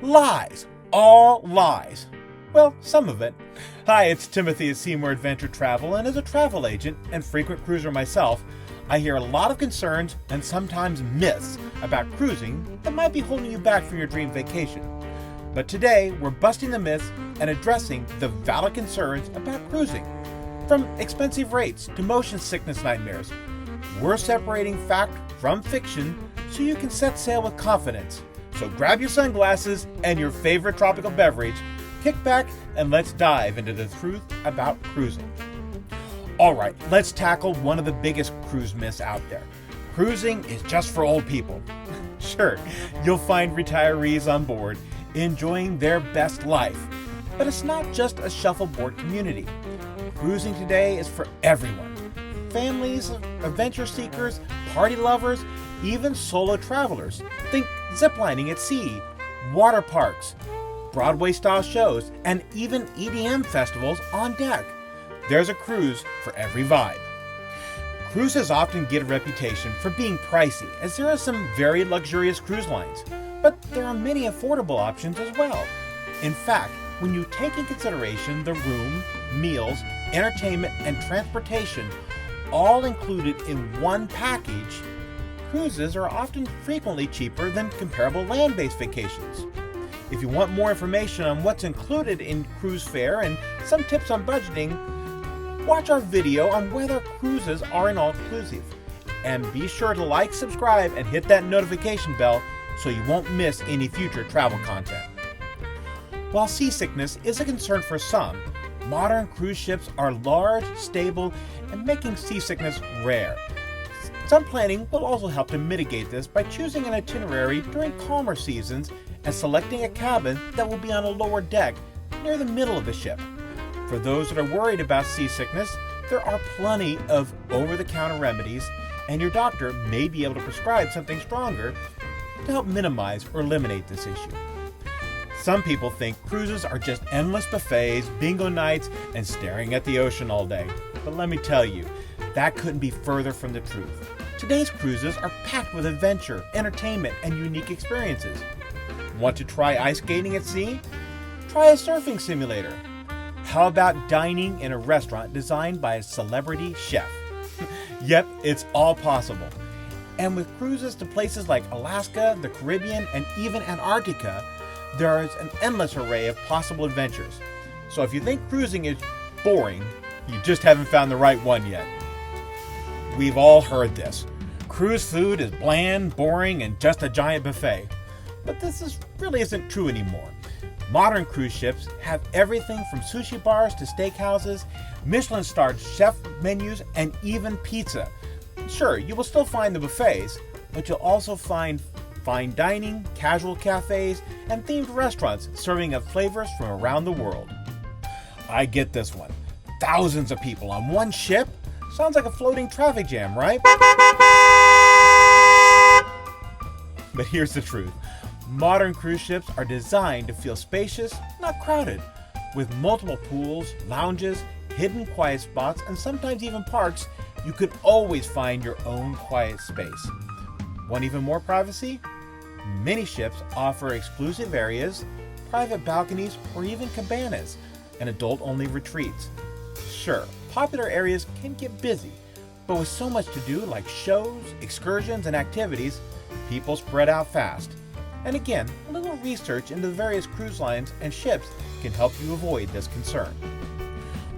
Lies. All lies. Well, some of it. Hi, it's Timothy at Seymour Adventure Travel, and as a travel agent and frequent cruiser myself, I hear a lot of concerns and sometimes myths about cruising that might be holding you back from your dream vacation. But today, we're busting the myths and addressing the valid concerns about cruising. From expensive rates to motion sickness nightmares, we're separating fact from fiction so you can set sail with confidence. So grab your sunglasses and your favorite tropical beverage, kick back, and let's dive into the truth about cruising. Alright, let's tackle one of the biggest cruise myths out there. Cruising is just for old people. Sure, you'll find retirees on board enjoying their best life, but it's not just a shuffleboard community. Cruising today is for everyone. Families, adventure seekers, party lovers, even solo travelers. Think ziplining at sea, water parks, Broadway-style shows, and even EDM festivals on deck. There's a cruise for every vibe. Cruises often get a reputation for being pricey, as there are some very luxurious cruise lines, but there are many affordable options as well. In fact, when you take in consideration the room, meals, entertainment, and transportation all included in one package, cruises are often frequently cheaper than comparable land-based vacations. If you want more information on what's included in cruise fare and some tips on budgeting, watch our video on whether cruises are an all-inclusive. And be sure to like, subscribe, and hit that notification bell so you won't miss any future travel content. While seasickness is a concern for some, modern cruise ships are large, stable, and making seasickness rare. Some planning will also help to mitigate this by choosing an itinerary during calmer seasons and selecting a cabin that will be on a lower deck near the middle of the ship. For those that are worried about seasickness, there are plenty of over-the-counter remedies, and your doctor may be able to prescribe something stronger to help minimize or eliminate this issue. Some people think cruises are just endless buffets, bingo nights, and staring at the ocean all day. But let me tell you, that couldn't be further from the truth. Today's cruises are packed with adventure, entertainment, and unique experiences. Want to try ice skating at sea? Try a surfing simulator. How about dining in a restaurant designed by a celebrity chef? Yep, it's all possible. And with cruises to places like Alaska, the Caribbean, and even Antarctica, there is an endless array of possible adventures. So if you think cruising is boring, you just haven't found the right one yet. We've all heard this. Cruise food is bland, boring, and just a giant buffet. But this really isn't true anymore. Modern cruise ships have everything from sushi bars to steakhouses, Michelin-starred chef menus, and even pizza. Sure, you will still find the buffets, but you'll also find fine dining, casual cafes, and themed restaurants serving up flavors from around the world. I get this one. Thousands of people on one ship? Sounds like a floating traffic jam, right? But here's the truth. Modern cruise ships are designed to feel spacious, not crowded, with multiple pools, lounges, hidden quiet spots, and sometimes even parks. You could always find your own quiet space. Want even more privacy? Many ships offer exclusive areas, private balconies, or even cabanas, and adult-only retreats. Sure, popular areas can get busy, but with so much to do like shows, excursions, and activities, people spread out fast. And again, a little research into the various cruise lines and ships can help you avoid this concern.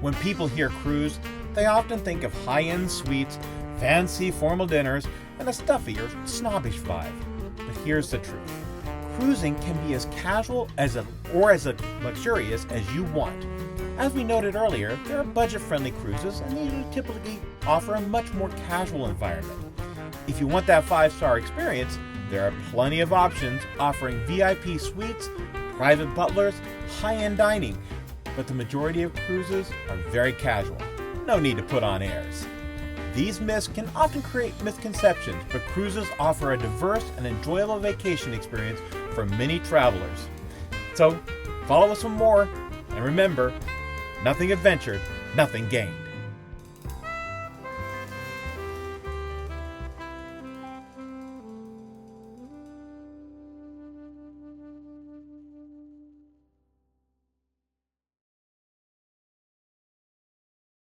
When people hear cruise, they often think of high-end suites, fancy formal dinners, and a stuffy or snobbish vibe. But here's the truth. Cruising can be as casual as luxurious as you want. As we noted earlier, there are budget-friendly cruises, and these typically offer a much more casual environment. If you want that 5-star experience, there are plenty of options offering VIP suites, private butlers, high-end dining, but the majority of cruises are very casual. No need to put on airs. These myths can often create misconceptions, but cruises offer a diverse and enjoyable vacation experience for many travelers. So, follow us for more, and remember, nothing adventured, nothing gained.